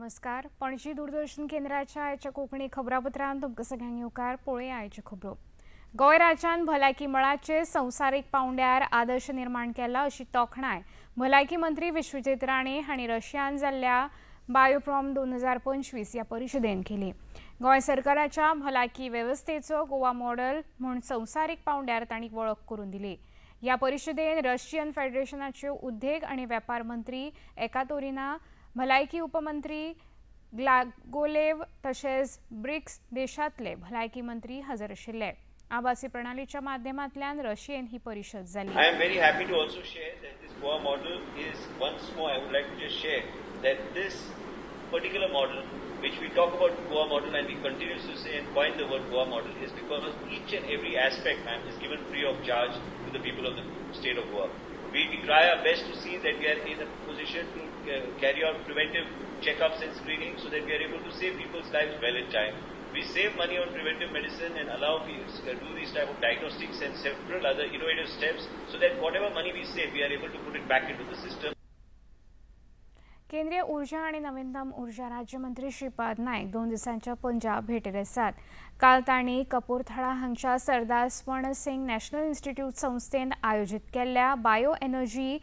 नमस्कार. पणजी दूरदर्शन केंद्राच्या आयच्या कोंकणी खबरापत्रांत तुमकां सगळ्यांक येवकार. पळोवया आयच्यो खबरो. गोंय राज्यान भलायकी मळाचे संवसारीक पांवड्यार आदर्श निर्माण केला अशी तोखणाय भलायकी मंत्री विश्वजीत राणे हांणी रशियान जाल्ल्या बायोप्रॉम 2025 ह्या परिशदेन केली. गोंय सरकाराच्या भलायकी वेवस्थेचो गोवा मॉडेल म्हूण संवसारीक पांवड्यार तांणी वळख करून दिली. ह्या परिशदेन रशियन फेडरेशनाच्यो उद्देग आनी वेपार मंत्री एकातोरिना, भलायकी उपमंत्री ग्लागोलेव तशेंच ब्रिक्स देशांतले भलायकी मंत्री हजर आशिल्ले. आभासी प्रणालीच्या माध्यमांतल्यान रशियेन ही परिशद जाली. I am very happy to also share that this Goa model is once more I would like to just share that this particular model which we talk about Goa model and we continue to say and coin the word Goa model is because each and every aspect, ma'am, is given free of charge to the people of the state of Goa. We try our best to see that we are in a position to carry out preventive checkups and screening so that we are able to save people's lives well in time. We save money on preventive medicine and allow people to do these type of diagnostics and several other innovative steps so that whatever money we save, we are able to put it back into the system. केंद्रीय ऊर्जा आणि नवीनतम ऊर्जा राज्यमंत्री श्रीपाद नायक 2 दिसांच्या पंजाब भेटेर आसात. काल तांणी कपूरथळा हांगच्या सरदार स्वर्ण सिंग नॅशनल इन्स्टिट्यूट संस्थेन आयोजित केल्ल्या बायो एनर्जी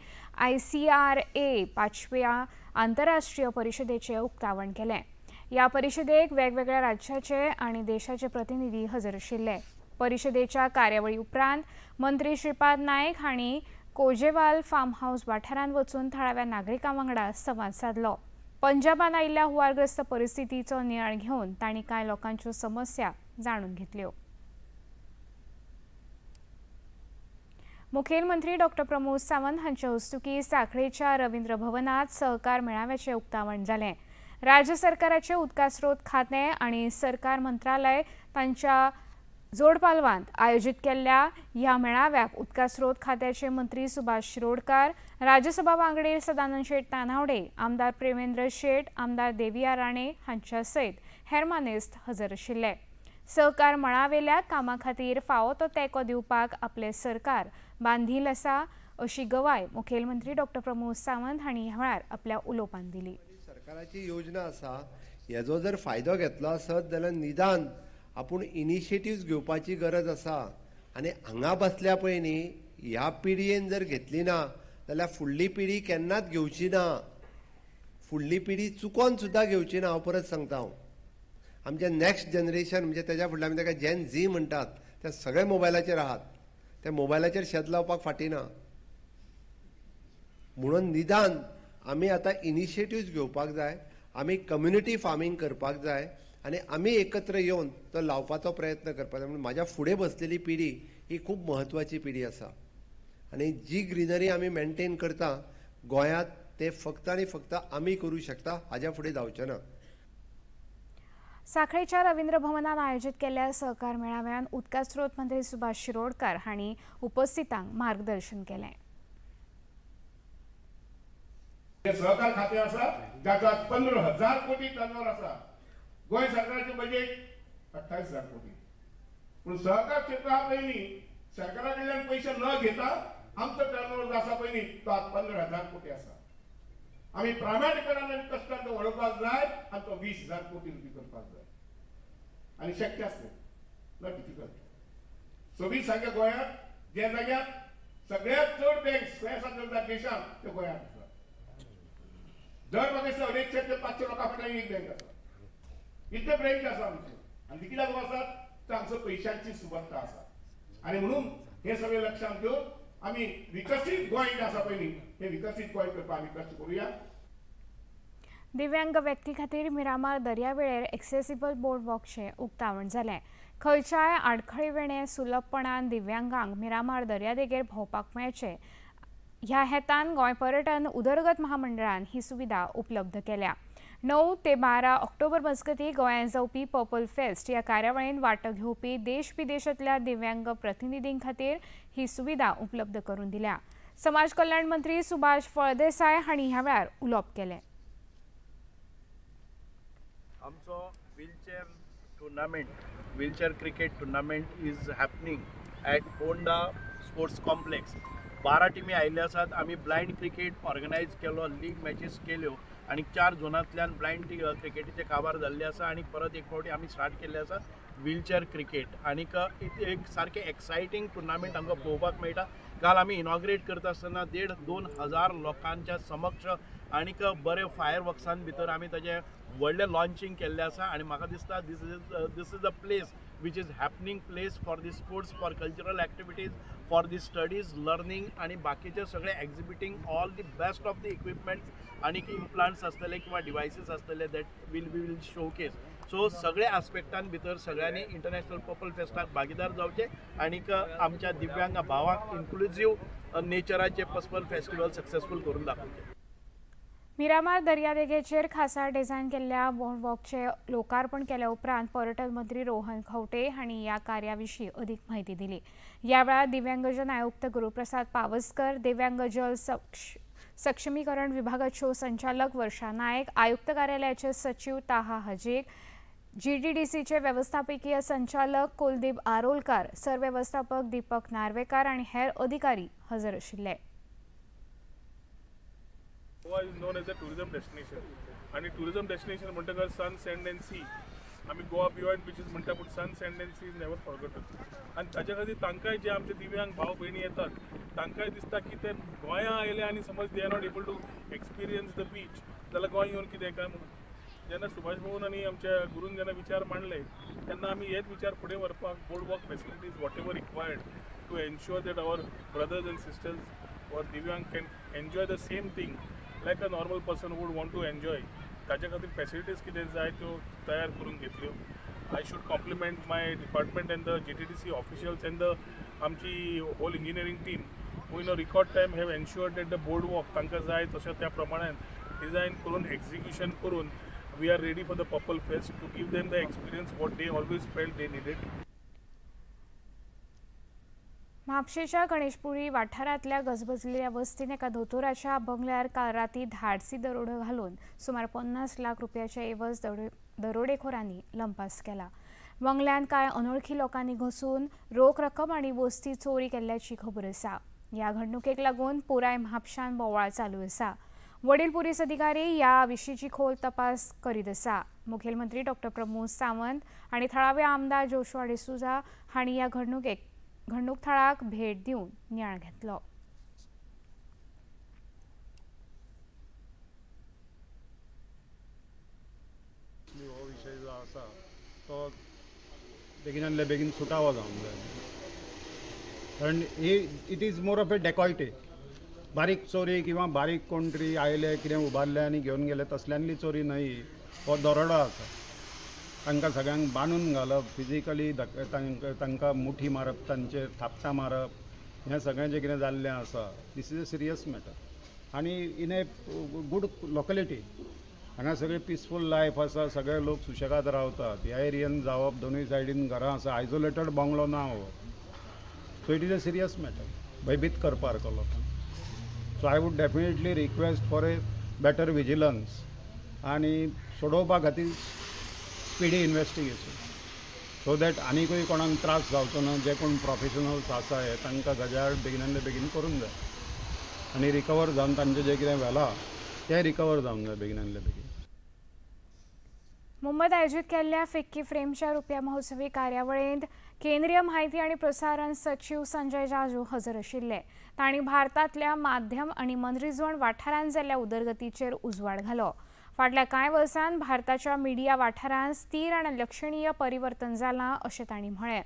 ICRA 5व्या आंतरराष्ट्रीय परिशदेचे उक्तावण केले. ह्या परिशदेक वेगवेगळ्या राज्याचे आणि देशाचे प्रतिनिधी हजर आशिल्ले. परिशदेच्या कार्यावळी उपरांत मंत्री श्रीपाद नायक हांणी कोजेवाल फार्म हाऊस वाठारांत वचून थळाव्या नागरिकां वांगडा संवाद साधलो. पंजाबान आयिल्ल्या हुवारग्रस्त परिस्थितीचो नियाळ घेवन तांणी कांय लोकांच्यो समस्या जाणून घेतल्यो. मुखेलमंत्री डॉ. प्रमोद सावंत हांच्या हस्तुकीं सांखळेच्या रवींद्र भवनात सहकार मेळाव्याचें उक्तावण जालें. राज्य सरकाराचे उदकास्रोत खातें आनी सरकार मंत्रालय तांच्या जोड पालवांत आयोजीत केल्ल्या ह्या मेळाव्याक उदकास्रोत खात्याचे मंत्री सुभाष शिरोडकार, राज्यसभा वांगडी सदानंद शेट तानावडे, आमदार प्रेमेंद्र शेट, आमदार देविया राणे हांच्या सयत हेर मानेस्त हजर आशिल्ले. सहकार मळावेल्या कामां खातीर फावो तो तेंको दिवपाक आपले सरकार बांदील आसा अशी गवाय मुखेलमंत्री डॉ. प्रमोद सावंत हांणी ह्या वेळार आपल्या उलोवपांत दिली. सरकाराची योजना आसा हेजो जर फायदो घेतलो आसत जाल्यार निदान आपूण इनिशिएटिव्स घेवपाची गरज आसा आनी हांगा बसल्या पळय न्ही ह्या पिडयेन जर घेतली ना जाल्यार फुडली पिढी केन्नाच घेवची ना. फुडली पिढी चुकोन सुद्दां घेवची ना. हांव परत सांगता आमचे नॅक्स्ट जनरेशन म्हणजे तेच्या फुडल्या आमी ताका जेन झी म्हणटात ते सगळे मोबायलाचेर आहात. ते मोबायलाचेर शेत लावपाक फाटी ना. म्हणून निदान आमी आतां इनिशिएटिव्स घेवपाक जाय. आमी कम्युनिटी फार्मिंग करपाक जाय आनी आमी एकत्र येवन तो लावपाचो प्रयत्न करपाक जाय. म्हाज्या फुडें बसलेली पिढी ही खूब म्हत्वाची पिढी आसा आनी जी ग्रीनरी आमी मेंटेन करता गोंयांत ते फक्त आनी फक्त आमी करूं शकता. हाज्या फुडें जावचें ना. सांखळेच्या रवींद्र भवनात आयोजित केल्ल्या सहकार मेळाव्यान उदकास्रोत मंत्री सुभाष शिरोडकार हांणी उपस्थितांक मार्गदर्शन केलें. सहकार खाते आसा जाका 15,000 कोटी टर्नओव्हर आसा. गोंय सरकाराचे बजेट 28,000 कोटी. पूण सहकार क्षेत्रा पयलीं सरकारा कडल्यान पैसे न घेता आमचो टर्नओव्हर आसा पयलीं तो 15,000 कोटी आसा. आमी प्रामाणीकपणान आनी कश्टान तो वळोवपाक जाय आनी तो 20,000 कोटी रुपये करपाक जाय आनी शक्य आसलें. Not difficult. 26 हांगा गोंयांत जे जाग्यार सगळ्यांत चड बँक्स खंय आसा जर देशांत ते गोंयांत आसा. दर म्हाका दिसता 100 ते 500 लोकां फाटल्यान एक बँक आसा. इतले ब्रँच आसा आमचे आनी कित्याक आसात तर आमचो पयशांची सुबत्ता आसा. आनी म्हणून हे सगळे लक्षांत घेवन आमी विकसीत गोंय जे आसा पयलीं हे विकसीत गोंय करपाक आमी कश्ट करुया. दिव्यांग व्यक्ती खातीर मिरामार दर्यावेळेर एक्सेसिबल बोर्ड वॉकचें उक्तावण जालें. खंयच्याय आडखळी वेळें सुलभपणान दिव्यांगांक मिरामार दर्यादेगेर भोंवपाक मेळचें ह्या हेतान गोंय पर्यटन उदरगत महामंडळान ही सुविधा उपलब्ध केल्या. 9 ते 12 ऑक्टोबर मजगती गोंयांत जावपी पर्पल फेस्ट ह्या कार्यावळींत वांटो घेवपी देश विदेशांतल्या दिव्यांग प्रतिनिधीं खातीर ही सुविधा उपलब्ध करून दिल्या. समाज कल्याण मंत्री सुभाष फळदेसाय हांणी ह्या वेळार उलोवप केलें. आमचो wheelchair cricket tournament is happening at Ponda sports complex. 12 टिमी आयिल्ले आसात. आमी ब्लायंड क्रिकेट ऑर्गनायज केलो, लीग मॅचीस केल्यो आणि 4 झोनांतल्यान ब्लायंड क्रिकेटीचे काबार जाल्ले आसा आणि परत एक फावटी आमी स्टार्ट केल्ले आसा व्हीलचेअर क्रिकेट आनीक एक सारकें एक्सायटींग टुर्नामेंट आमकां पळोवपाक मेळटा। काल आमी इनॉग्रेट करता आसतना 1,500-2 हजार लोकांच्या समक्ष आनीक बरे फायर वर्क्सान भितर आमी ताजें व्हडलें लॉन्चिंग केल्लें आसा आणि म्हाका दिसता this is a place which is happening place for the sports, for cultural activities, for the studies, learning आणि बाकीचे सगळे exhibiting all the best of the equipments आणि implants असतले किंवा devices असतले that we will showcase. So सगळे आस्पेक्टान भितर सगळ्यांनी international purple फेस्टाक भागीदार जावचे आनीक आमच्या दिव्यांग भावांक इन्क्लुझिव्ह नेचराचे पर्पल फेस्टिवल सक्सेसफुल करून दाखोवचे। मिरामार दर्यादेगेचेर खासा डिझायन केल्ल्या बोर्डवॉकचे लोकार्पण केल्या उपरांत पर्यटन मंत्री रोहन खंवटे हांणी ह्या कार्याविशीं अदीक म्हायती दिली। ह्या वेळार दिव्यांगजन आयुक्त गुरुप्रसाद पावसकर, दिव्यांग जल सक्षमीकरण विभागाच्यो संचालक वर्षा नायक, आयुक्त कार्यालयाचे सचिव ताहा हजीक, जीडीडीसीचे व्यवस्थापकीय संचालक कुलदीप आरोलकार, सरव्यवस्थापक दीपक नार्वेकार आणि हेर अधिकारी हजर आशिल्ले। Goa is non as a tourism destination आणि टुरिझम डेस्टिनेशन म्हणटकर सन सँड एंड सी आमी गोवा बियॉन्ड बीचीस म्हणटा पूण sun sand and sea is never forgotten आणि ताच्या खातीर तांकांय जे आमचे दिव्यांग भाव भयणी येतात तांकांय दिसता की ते गोंया आयले आणि समज they are not able to experience the beach जाल्यार गोंय येवन कितें काय म्हणून जेन्ना सुभाष भवन आणि आमच्या गुरून जेन्ना विचार मांडले तेन्ना आमी हेच विचार फुडें व्हरपाक boardwalk facilities whatever required to ensure that our brothers and sisters और दिव्यांग can enjoy the same thing like a normal person would want to enjoy. ताच्या खातीर फॅसिलिटीज कितें जाय त्यो तयार करून घेतल्यो। I should compliment my department and the GTDC officials and the आमची whole engineering team who in a record time have ensured that the boardwalk तांकां जाय तशें त्या प्रमाणे डिझायन करून एक्झिक्युशन करून we are ready for the purple fest to give them the experience what they always felt they needed. म्हापशेच्या गणेशपुरी वाठारांतल्या गजबजलेल्या वस्तीन एका दोतोराच्या बंगल्यार काल राती धाडसी दरोडो घालून सुमार 50 लाख रुपयाचे एवज दरोडेखोरांनी लंपास केला। बंगल्यान कांय अनवळखी लोकांनी घुसून रोख रक्कम आणि वस्ती चोरी केल्ल्याची खबर आसा। ह्या घडणुकेक लागून पुराय म्हापशान बोवाळ चालू आसा। वडील पुलीस अधिकारी ह्या विशींची खोल तपास करीत आसा। मुखेलमंत्री डॉ प्रमोद सावंत आणि थळावे आमदार जोशुआ डिसूजा हांणी ह्या घडणूक थळाक भेट दिवन नियाळ घेतलो। हो विषय जो आसा तो बेगिनातले बेगीन सुटावो जावंक जाय कारण इट इज मोर ऑफ ए डेकॉयटे। बारीक चोरी किंवा बारीक कोण तरी आयले कितें उबारले आनी घेवन गेले तसल्यांतली चोरी न्हय, हो दरोडो आसा। तांकां सगळ्यांक बांदून घालप, फिजिकली तांकां मुठी मारप, तांचे थापटां मारप, हें सगळें जें कितें जाल्लें आसा this is a serious matter. आनी इन ए गूड लोकेलिटी हांगा सगळें पिसफूल लायफ आसा, सगळे लोक सुशेगाद रावतात। ह्या एरियेन जावप, दोनूय सायडीन घरां आसा, आयसोलेटेड बंगलो ना हो। So it is a serious matter, भयभीत करपासारको लोकांक। So I would definitely request for a better vigilance आनी सोडोवपा खातीर स्पिडी इन्वेस्टिगेशन सो दॅट आनीकूय कोणाक त्रास जावचो ना। जे कोण प्रोफेशनल्स आसा हे तांकां गजाल बेगिनातले बेगीन करूंक जाय आनी रिकवर जावन तांचें जें कितें व्हेलां तें रिकवर जावंक जाय बेगिनातले बेगीन। मुंबईत आयोजित केल्ल्या फिक्की फ्रेमच्या रुपया महोत्सवी कार्यावळींत केंद्रीय म्हायती आणि प्रसारण सचिव संजय जाजू हजर आशिल्ले। तांणी भारतांतल्या माध्यम आनी मनरिजवण वाठारांत जाल्ल्या उदरगतीचेर उजवाड घालो। फाटल्या कांय वर्सांत भारताच्या मिडिया वाठारांत स्थिर आनी लक्षणीय परिवर्तन जालां अशें तांणी म्हळें।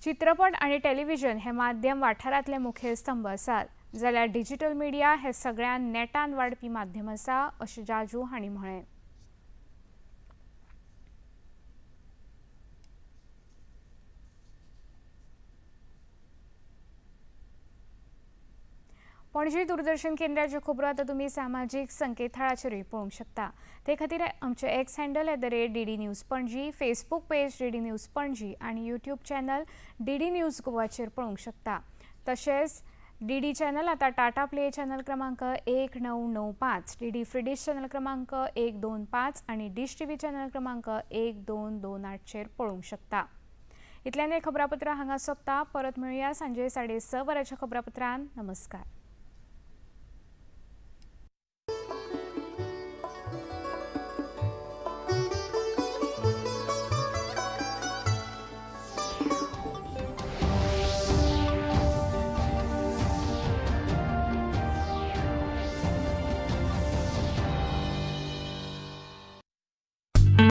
चित्रपट आनी टेलिव्हिजन हे माध्यम वाठारांतले मुखेल स्तंभ आसात जाल्यार डिजिटल मिडिया हे सगळ्यान नेटान वाडपी माध्यम आसा अशें जाजू हांणी म्हळें। पणजी दूरदर्शन केंद्राच्यो खबरो आतां तुमी सामाजीक संकेतथळाचेरूय पळोवंक शकता। ते खातीर आमचे x handle @DD news Panaji, Facebook page DD news Panaji आणि यूट्यूब चॅनल DD न्यूज गोवाचेर पळोवंक शकता। तशेंच DD चॅनल आता टाटा प्ले चॅनल क्रमांक 1995, DD फ्री डिश चॅनल क्रमांक 125 आणि डिश TV चॅनल क्रमांक 1228 चेर पळोवंक शकता। इतल्यान हे खबरापत्र हांगा सोंपता। परत मेळुया सांजे 6:30 वरांच्या खबरापत्रांत। नमस्कार।